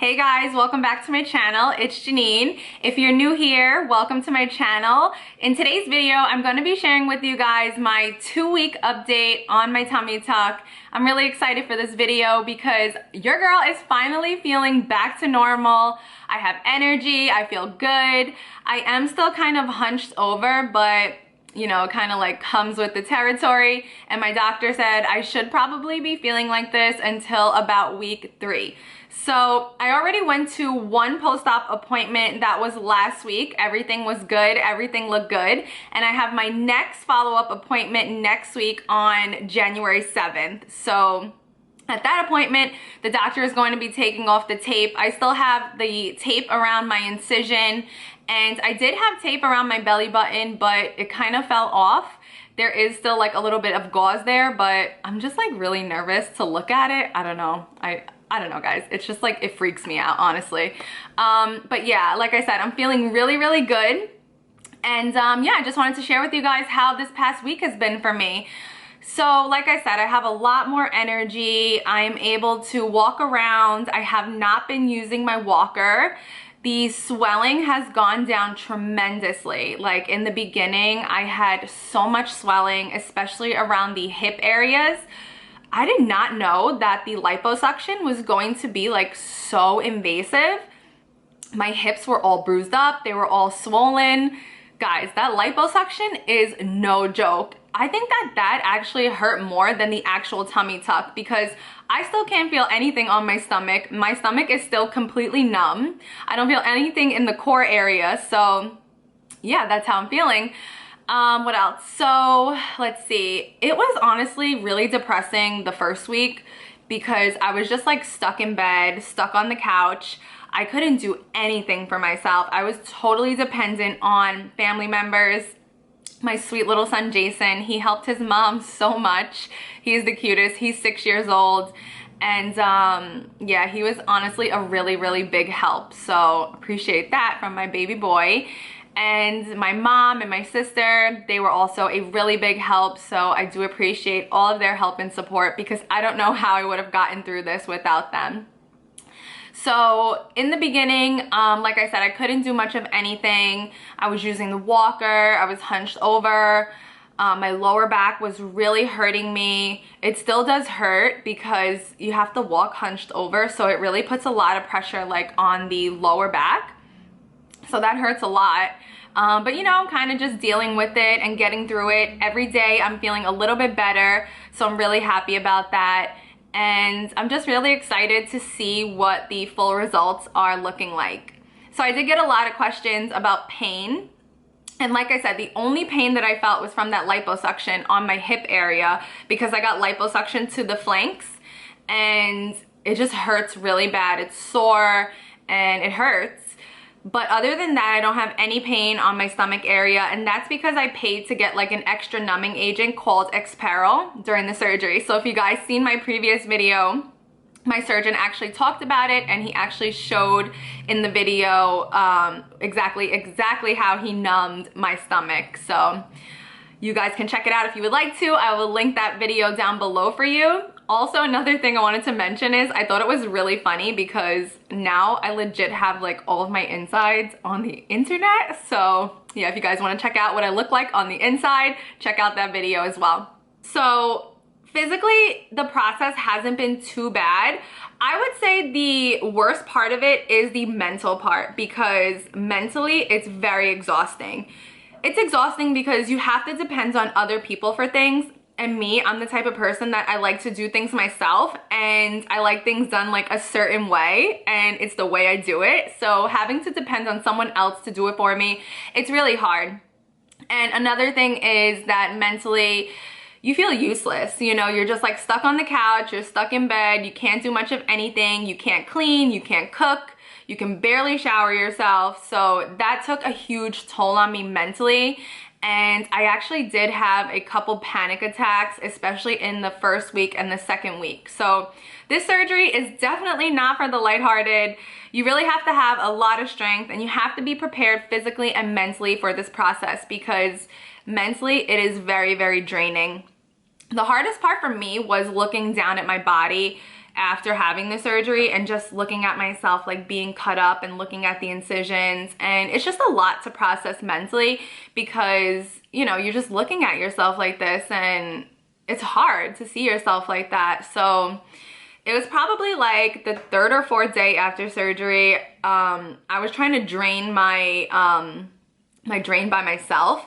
Hey guys, welcome back to my channel. It's Janine. If you're new here, welcome to my channel. In today's video, I'm going to be sharing with you guys my 2-week update on my tummy tuck. I'm really excited for this video because your girl is finally feeling back to normal. I have energy, I feel good. I am still kind of hunched over, but you know, kind of like comes with the territory. And my doctor said I should probably be feeling like this until about week 3. So I already went to one post-op appointment that was last week. Everything was good, everything looked good. And I have my next follow-up appointment next week on January 7th. So at that appointment, the doctor is going to be taking off the tape. I still have the tape around my incision, and I did have tape around my belly button, but it kind of fell off. There is still like a little bit of gauze there, but I'm just like really nervous to look at it. I don't know. I don't know, guys. It's just like, it freaks me out, honestly. But yeah, like I said, I'm feeling really, really good. And yeah, I just wanted to share with you guys how this past week has been for me. So like I said, I have a lot more energy. I'm able to walk around. I have not been using my walker. The swelling has gone down tremendously. Like in the beginning, I had so much swelling, especially around the hip areas. I did not know that the liposuction was going to be like so invasive. My hips were all bruised up. They were all swollen. Guys, that liposuction is no joke. I think that actually hurt more than the actual tummy tuck because I still can't feel anything on my stomach. My stomach is still completely numb. I don't feel anything in the core area. So yeah, that's how I'm feeling. What else? So let's see. It was honestly really depressing the first week because I was just like stuck in bed, stuck on the couch. I couldn't do anything for myself. I was totally dependent on family members. My sweet little son, Jason, he helped his mom so much. He's the cutest. He's 6 years old. And yeah, he was honestly a really, really big help. So appreciate that from my baby boy. And my mom and my sister, they were also a really big help. So I do appreciate all of their help and support because I don't know how I would have gotten through this without them. So in the beginning, like I said, I couldn't do much of anything. I was using the walker, I was hunched over. My lower back was really hurting me. It still does hurt because you have to walk hunched over. So it really puts a lot of pressure like on the lower back. So that hurts a lot. But you know, I'm kind of just dealing with it and getting through it. Every day I'm feeling a little bit better. So I'm really happy about that. And I'm just really excited to see what the full results are looking like. So I did get a lot of questions about pain. And like I said, the only pain that I felt was from that liposuction on my hip area because I got liposuction to the flanks and it just hurts really bad. It's sore and it hurts. But other than that, I don't have any pain on my stomach area, and that's because I paid to get like an extra numbing agent called Exparel during the surgery. So if you guys seen my previous video, my surgeon actually talked about it and he actually showed in the video exactly how he numbed my stomach. So you guys can check it out if you would like to. I will link that video down below for you. Also, another thing I wanted to mention is I thought it was really funny because now I legit have like all of my insides on the internet. So yeah, if you guys want to check out what I look like on the inside, check out that video as well. So physically, the process hasn't been too bad. I would say the worst part of it is the mental part because mentally it's very exhausting. It's exhausting because you have to depend on other people for things. And me, I'm the type of person that I like to do things myself and I like things done like a certain way and it's the way I do it. So having to depend on someone else to do it for me, it's really hard. And another thing is that mentally, you feel useless. You know, you're just like stuck on the couch, you're stuck in bed, you can't do much of anything, you can't clean, you can't cook, you can barely shower yourself. So that took a huge toll on me mentally. And I actually did have a couple panic attacks, especially in the first week and the second week. So this surgery is definitely not for the lighthearted. You really have to have a lot of strength and you have to be prepared physically and mentally for this process because mentally it is very, very draining. The hardest part for me was looking down at my body after having the surgery and just looking at myself like being cut up and looking at the incisions, and it's just a lot to process mentally because, you know, you're just looking at yourself like this and it's hard to see yourself like that. So it was probably like the 3rd or 4th day after surgery. I was trying to drain my my drain by myself,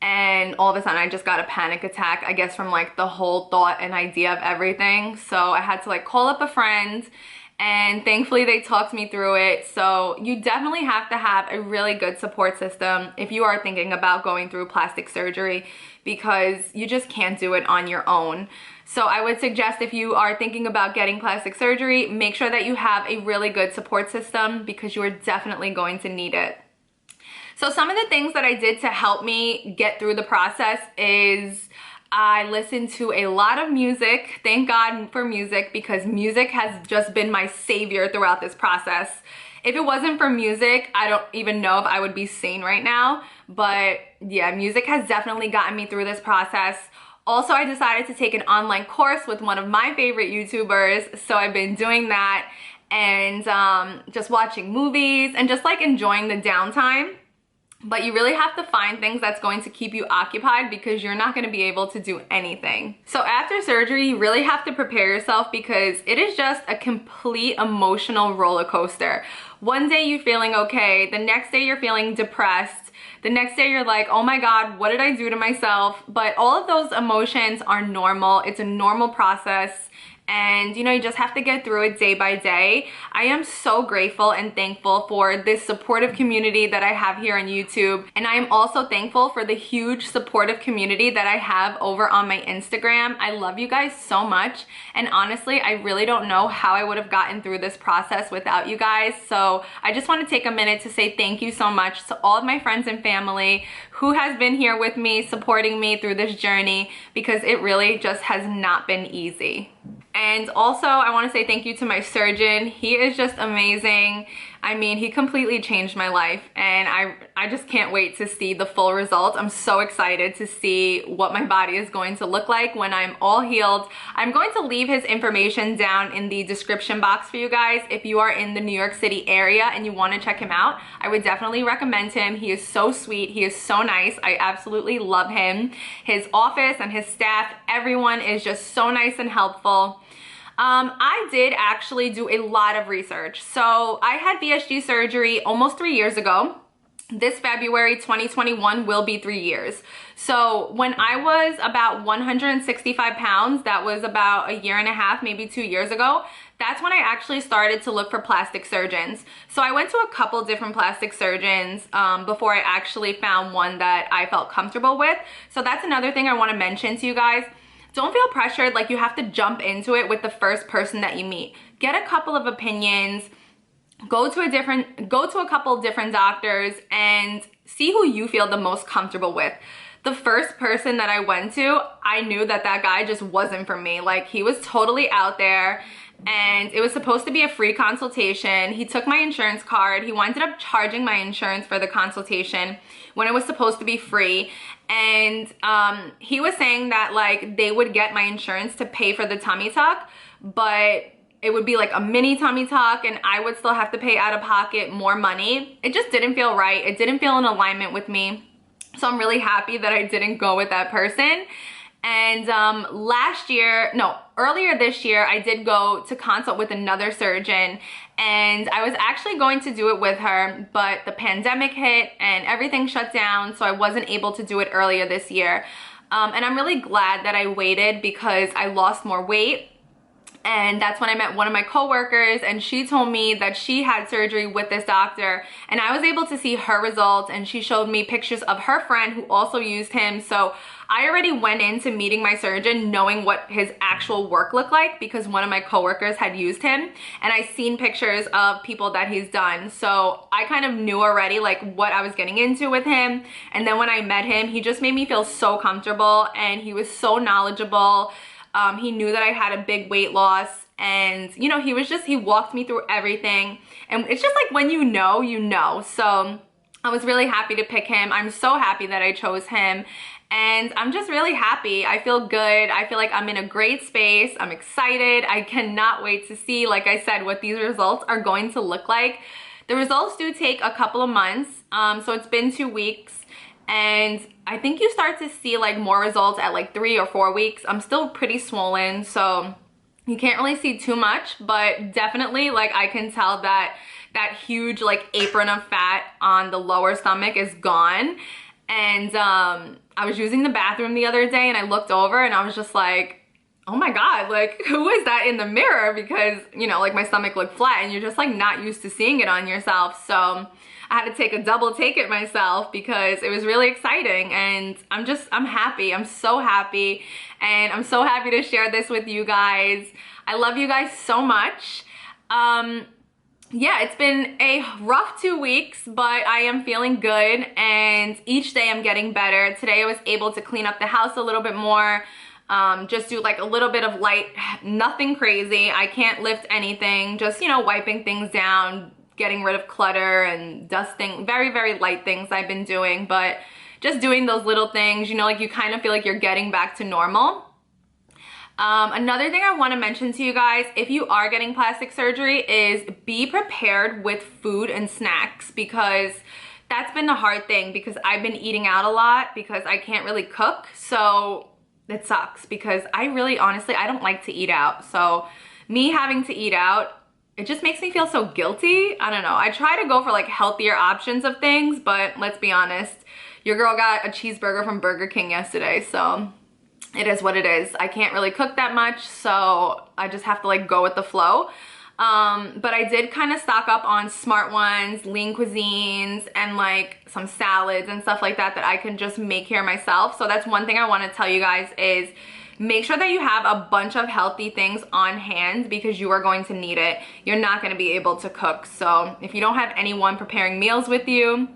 and all of a sudden I just got a panic attack, I guess from like the whole thought and idea of everything. So I had to like call up a friend, and thankfully they talked me through it. So you definitely have to have a really good support system if you are thinking about going through plastic surgery, because you just can't do it on your own. So I would suggest, if you are thinking about getting plastic surgery, make sure that you have a really good support system, because you are definitely going to need it. So some of the things that I did to help me get through the process is I listened to a lot of music. Thank God for music, because music has just been my savior throughout this process. If it wasn't for music, I don't even know if I would be sane right now. But yeah, music has definitely gotten me through this process. Also, I decided to take an online course with one of my favorite YouTubers. So I've been doing that, and just watching movies and just like enjoying the downtime. But you really have to find things that's going to keep you occupied, because you're not going to be able to do anything. So after surgery, you really have to prepare yourself, because it is just a complete emotional roller coaster. One day you're feeling okay, the next day you're feeling depressed, the next day you're like, oh my God, what did I do to myself? But all of those emotions are normal. It's a normal process. And you know, you just have to get through it day by day. I am so grateful and thankful for this supportive community that I have here on YouTube. And I am also thankful for the huge supportive community that I have over on my Instagram. I love you guys so much. And honestly, I really don't know how I would have gotten through this process without you guys. So I just want to take a minute to say thank you so much to all of my friends and family who has been here with me, supporting me through this journey, because it really just has not been easy. And also, I want to say thank you to my surgeon. He is just amazing. I mean, he completely changed my life, and I just can't wait to see the full result. I'm so excited to see what my body is going to look like when I'm all healed. I'm going to leave his information down in the description box for you guys. If you are in the New York City area and you want to check him out, I would definitely recommend him. He is so sweet. He is so nice. I absolutely love him. His office and his staff, everyone is just so nice and helpful. I did actually do a lot of research. So I had VSG surgery almost 3 years ago. This February 2021 will be 3 years. So when I was about 165 pounds, that was about 1.5 years, maybe 2 years ago, that's when I actually started to look for plastic surgeons. So I went to a couple different plastic surgeons before I actually found one that I felt comfortable with. So that's another thing I want to mention to you guys. Don't feel pressured like you have to jump into it with the first person that you meet. Get a couple of opinions, go to a couple different doctors, and see who you feel the most comfortable with. The first person that I went to, I knew that that guy just wasn't for me. Like, he was totally out there, and it was supposed to be a free consultation. He took my insurance card. He ended up charging my insurance for the consultation when it was supposed to be free. And he was saying that like they would get my insurance to pay for the tummy tuck, but it would be like a mini tummy tuck, and I would still have to pay out of pocket more money. It just didn't feel right. It didn't feel in alignment with me. So I'm really happy that I didn't go with that person. And earlier this year, I did go to consult with another surgeon, and I was actually going to do it with her, but the pandemic hit and everything shut down, so I wasn't able to do it earlier this year. And I'm really glad that I waited, because I lost more weight. And that's when I met one of my coworkers, and she told me that she had surgery with this doctor, and I was able to see her results, and she showed me pictures of her friend who also used him. So I already went into meeting my surgeon knowing what his actual work looked like, because one of my coworkers had used him, and I seen pictures of people that he's done. So I kind of knew already like what I was getting into with him. And then when I met him, he just made me feel so comfortable, and he was so knowledgeable. He knew that I had a big weight loss, and you know, he walked me through everything, and it's just like when you know, you know. So I was really happy to pick him. I'm so happy that I chose him. and I'm just really happy. I feel good. I feel like I'm in a great space. I'm excited. I cannot wait to see, like I said, what these results are going to look like. The results do take a couple of months, so it's been 2 weeks, and I think you start to see like more results at like 3 or 4 weeks. I'm still pretty swollen, so you can't really see too much, but definitely like I can tell that that huge like apron of fat on the lower stomach is gone. And I was using the bathroom the other day and I looked over and I was just like, oh my God, like who is that in the mirror? Because, you know, like my stomach looked flat and you're just like not used to seeing it on yourself. So I had to take a double take it myself because it was really exciting, and I'm happy. I'm so happy, and I'm so happy to share this with you guys. I love you guys so much. Yeah, it's been a rough 2 weeks, but I am feeling good, and each day I'm getting better. Today I was able to clean up the house a little bit more, just do like a little bit of light, nothing crazy. I can't lift anything, just, you know, wiping things down, getting rid of clutter and dusting, very, very light things I've been doing, but just doing those little things, you know, like you kind of feel like you're getting back to normal. Another thing I want to mention to you guys, if you are getting plastic surgery, is be prepared with food and snacks, because that's been the hard thing, because I've been eating out a lot because I can't really cook. So it sucks because I really, honestly, I don't like to eat out. So me having to eat out, it just makes me feel so guilty. I don't know. I try to go for like healthier options of things, but let's be honest, your girl got a cheeseburger from Burger King yesterday, so it is what it is. I can't really cook that much, so I just have to like go with the flow. But I did kind of stock up on smart ones, lean cuisines, and like some salads and stuff like that that I can just make here myself. So that's one thing I want to tell you guys is make sure that you have a bunch of healthy things on hand, because you are going to need it. You're not going to be able to cook. So if you don't have anyone preparing meals with you,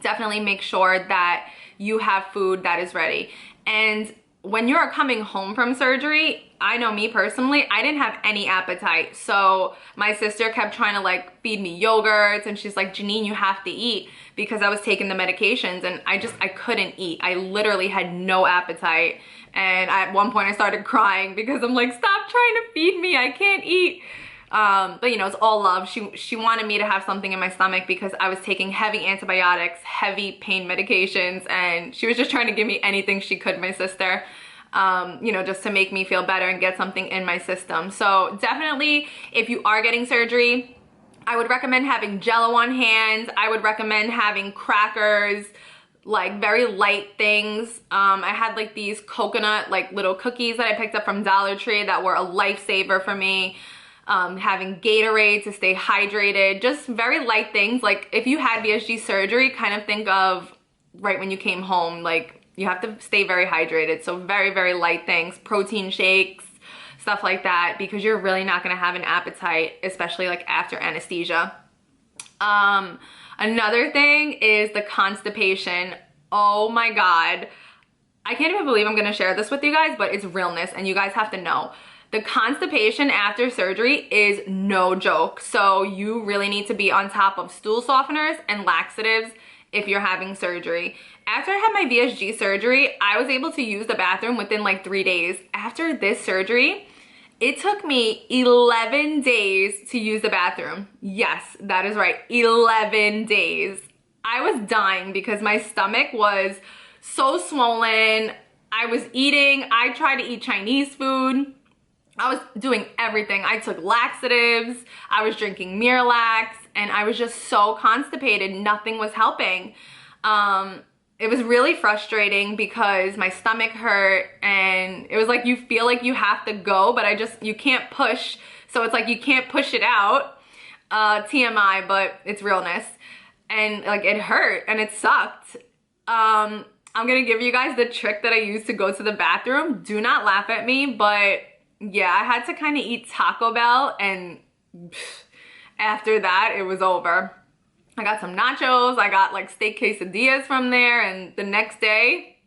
definitely make sure that you have food that is ready. And when you're coming home from surgery, I know me personally, I didn't have any appetite. So my sister kept trying to like feed me yogurts, and she's like, Janine, you have to eat, because I was taking the medications, and I couldn't eat. I literally had no appetite. And at one point I started crying because I'm like, stop trying to feed me, I can't eat. But you know, it's all love. She wanted me to have something in my stomach because I was taking heavy antibiotics, heavy pain medications, and she was just trying to give me anything she could, my sister, you know, just to make me feel better and get something in my system. So definitely, if you are getting surgery, I would recommend having Jell-O on hand. I would recommend having crackers, like very light things. I had like these coconut like little cookies that I picked up from Dollar Tree that were a lifesaver for me. Having Gatorade to stay hydrated, just very light things. Like if you had VSG surgery, kind of think of right when you came home, like you have to stay very hydrated. So very, very light things, protein shakes, stuff like that, because you're really not gonna have an appetite, especially like after anesthesia. Another thing is the constipation. Oh my God. I can't even believe I'm gonna share this with you guys, but it's realness and you guys have to know. The constipation after surgery is no joke. So you really need to be on top of stool softeners and laxatives if you're having surgery. After I had my VSG surgery, I was able to use the bathroom within like 3 days. After this surgery, it took me 11 days to use the bathroom. Yes, that is right, 11 days. I was dying because my stomach was so swollen. I was eating, I tried to eat Chinese food. I was doing everything. I took laxatives, I was drinking Miralax, and I was just so constipated. Nothing was helping. It was really frustrating because my stomach hurt, and it was like you feel like you have to go, but you can't push. So it's like you can't push it out. TMI, but it's realness. And like it hurt and it sucked. I'm gonna give you guys the trick that I use to go to the bathroom. Do not laugh at me, but yeah, I had to kind of eat Taco Bell, and after that, it was over. I got some nachos, I got like steak quesadillas from there, and the next day,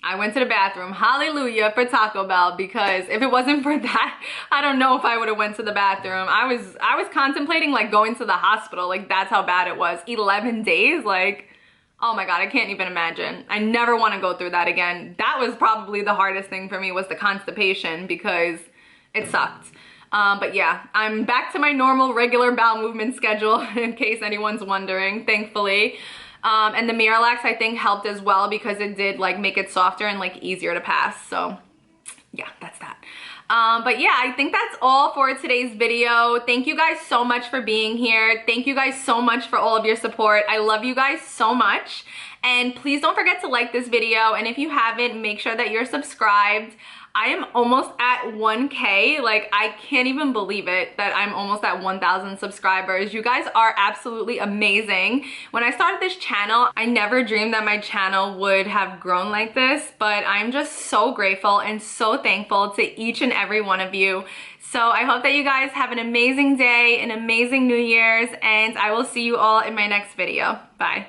I went to the bathroom. Hallelujah for Taco Bell, because if it wasn't for that, I don't know if I would have went to the bathroom. I was contemplating like going to the hospital, like that's how bad it was. 11 days, like, Oh my God, I can't even imagine. I never want to go through that again. That was probably the hardest thing for me, was the constipation, because it sucked. But yeah, I'm back to my normal regular bowel movement schedule in case anyone's wondering, thankfully. And the Miralax I think helped as well, because it did like make it softer and like easier to pass. So yeah, that's that. But yeah, I think that's all for today's video. Thank you guys so much for being here. Thank you guys so much for all of your support. I love you guys so much. And please don't forget to like this video. And if you haven't, make sure that you're subscribed. I am almost at 1K. Like, I can't even believe it that I'm almost at 1,000 subscribers. You guys are absolutely amazing. When I started this channel, I never dreamed that my channel would have grown like this, but I'm just so grateful and so thankful to each and every one of you. So I hope that you guys have an amazing day, an amazing New Year's, and I will see you all in my next video. Bye.